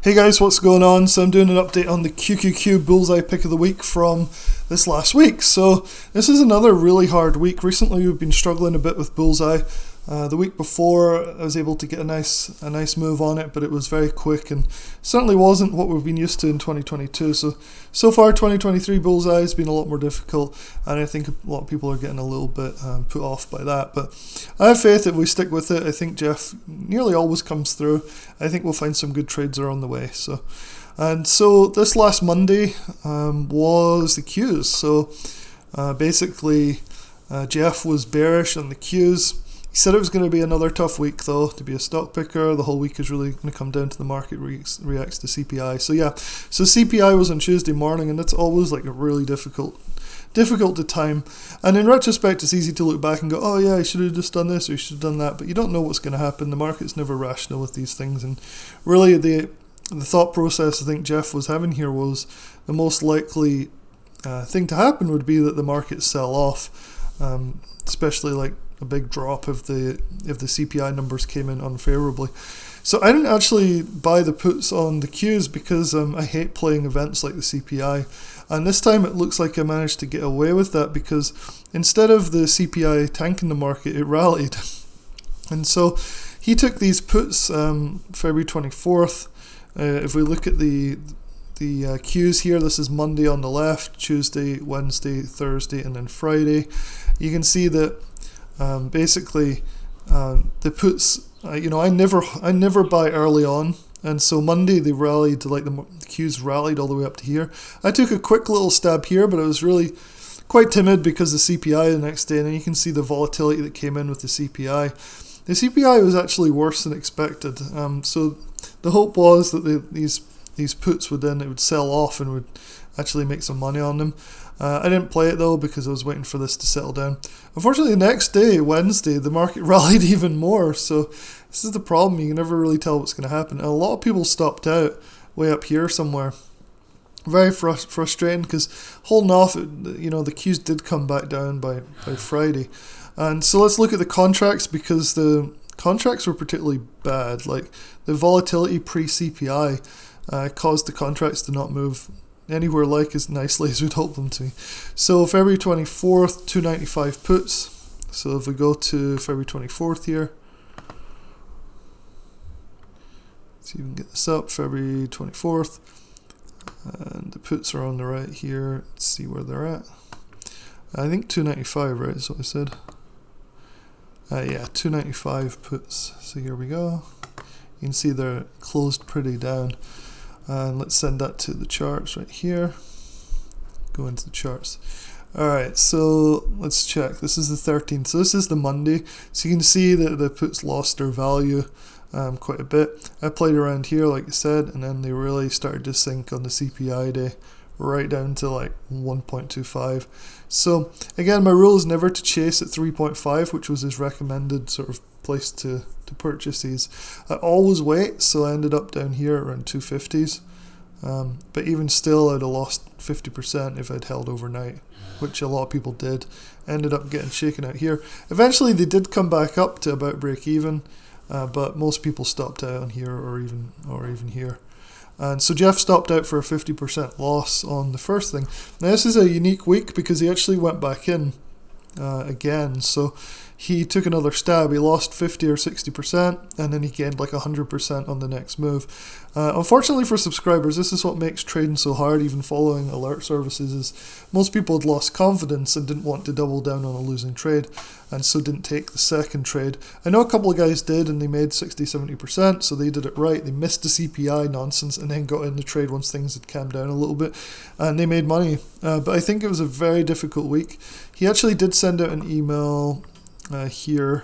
Hey guys, what's going on? So I'm doing an update on the QQQ Bullseye pick of the week from this last week. So this is another really hard week. Recently we've been struggling a bit with Bullseye. The week before I was able to get a nice move on it, but it was very quick and certainly wasn't what we've been used to in 2022. So far 2023 Bullseye has been a lot more difficult, and I think a lot of people are getting a little bit put off by that. But I have faith that if we stick with it, I think Jeff nearly always comes through. I think we'll find some good trades are on the way. So this last Monday was the Qs. So basically Jeff was bearish on the Qs. He said it was going to be another tough week, though, to be a stock picker. The whole week is really going to come down to the market reacts to CPI. So CPI was on Tuesday morning, and it's always like a really difficult to time. And in retrospect, it's easy to look back and go, oh yeah, I should have just done this or I should have done that. But you don't know what's going to happen. The market's never rational with these things. And really the thought process I think Jeff was having here was the most likely thing to happen would be that the market sell off, especially like a big drop if the CPI numbers came in unfavorably. So I didn't actually buy the puts on the Qs because I hate playing events like the CPI. And this time it looks like I managed to get away with that because instead of the CPI tanking the market, it rallied. And so he took these puts February 24th. If we look at the Qs here, this is Monday on the left, Tuesday, Wednesday, Thursday, and then Friday. You can see that basically the puts, I never buy early on, and so Monday they rallied, like the Qs rallied all the way up to here. I took a quick little stab here, but I was really quite timid because the CPI the next day, and then you can see the volatility that came in with the CPI. The CPI was actually worse than expected, so the hope was that these puts would sell off and would actually make some money on them. I didn't play it though because I was waiting for this to settle down. Unfortunately, the next day, Wednesday, the market rallied even more. So this is the problem. You can never really tell what's going to happen. And a lot of people stopped out way up here somewhere. Very frustrating because holding off, the Qs did come back down by Friday. And so let's look at the contracts because the contracts were particularly bad. Like the volatility pre-CPI caused the contracts to not move anywhere like as nicely as we'd hope them to. So February 24th, 295 puts. So if we go to February 24th here, let's see if we can get this up, February 24th. And the puts are on the right here. Let's see where they're at. I think 295, right, is what I said. 295 puts. So here we go. You can see they're closed pretty down. And let's send that to the charts right here. Go into the charts. Alright, so let's check. This is the 13th. So this is the Monday. So you can see that the puts lost their value quite a bit. I played around here, like I said, and then they really started to sink on the CPI day, right down to like 1.25. So again, my rule is never to chase at 3.5, which was his recommended sort of place to purchase these. I always wait, so I ended up down here around 250s. But even still, I'd have lost 50% if I'd held overnight, which a lot of people did. Ended up getting shaken out here. Eventually, they did come back up to about break even, but most people stopped out on here or even here. And so Jeff stopped out for a 50% loss on the first thing. Now this is a unique week because he actually went back in again. So he took another stab. He lost 50 or 60%, and then he gained like 100% on the next move. Unfortunately for subscribers, this is what makes trading so hard, even following alert services, is most people had lost confidence and didn't want to double down on a losing trade, and so didn't take the second trade. I know a couple of guys did, and they made 60-70%, so they did it right. They missed the CPI nonsense and then got in the trade once things had calmed down a little bit, and they made money. But I think it was a very difficult week. He actually did send out an email here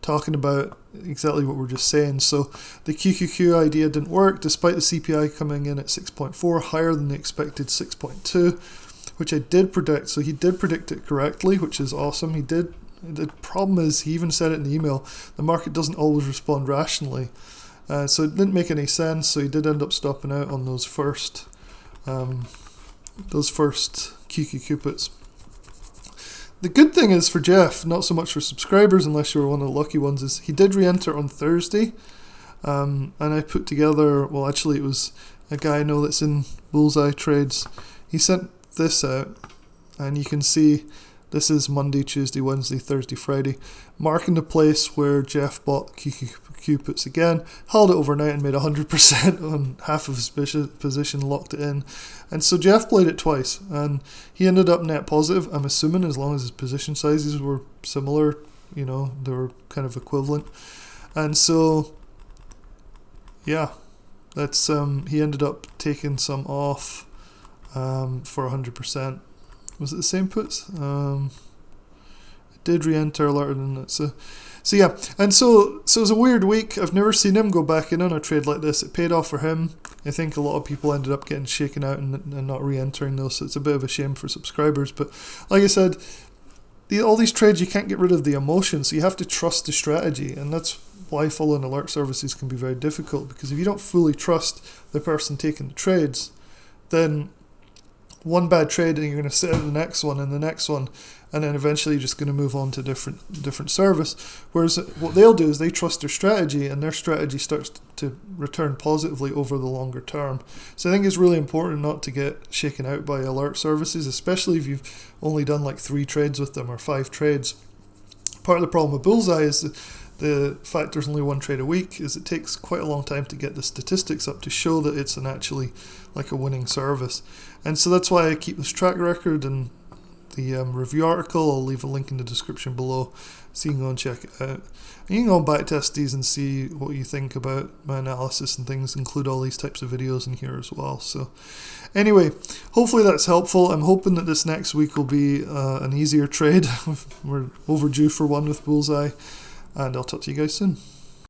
talking about exactly what we're just saying. So the QQQ idea didn't work despite the CPI coming in at 6.4, higher than the expected 6.2, which I did predict. So he did predict it correctly, which is awesome. He did. The problem is, he even said it in the email, the market doesn't always respond rationally. So it didn't make any sense. So he did end up stopping out on those first QQQ puts. The good thing is for Jeff, not so much for subscribers unless you're one of the lucky ones, is he did re-enter on Thursday. And I put together, well, actually it was a guy I know that's in Bullseye trades. He sent this out, and you can see this is Monday, Tuesday, Wednesday, Thursday, Friday, marking the place where Jeff bought QQQ puts again, held it overnight and made 100% on half of his position, locked it in. And so Jeff played it twice, and he ended up net positive, I'm assuming, as long as his position sizes were similar, they were kind of equivalent. And so, yeah, that's he ended up taking some off for 100%. Was it the same puts? It did re-enter alerted in it. So yeah, and so it was a weird week. I've never seen him go back in on a trade like this. It paid off for him. I think a lot of people ended up getting shaken out and not re-entering those, so it's a bit of a shame for subscribers. But like I said, all these trades, you can't get rid of the emotion, so you have to trust the strategy, and that's why following alert services can be very difficult, because if you don't fully trust the person taking the trades, then one bad trade and you're going to sit out the next one and the next one, and then eventually you're just going to move on to different service. Whereas what they'll do is they trust their strategy, and their strategy starts to return positively over the longer term. So I think it's really important not to get shaken out by alert services, especially if you've only done like 3 trades with them or 5 trades. Part of the problem with Bullseye is the fact there's only 1 trade a week is it takes quite a long time to get the statistics up to show that it's actually like a winning service. And so that's why I keep this track record, and the review article, I'll leave a link in the description below so you can go and check it out. And you can go and backtest these and see what you think about my analysis and things, include all these types of videos in here as well. So anyway, hopefully that's helpful. I'm hoping that this next week will be an easier trade. We're overdue for one with Bullseye, and I'll talk to you guys soon.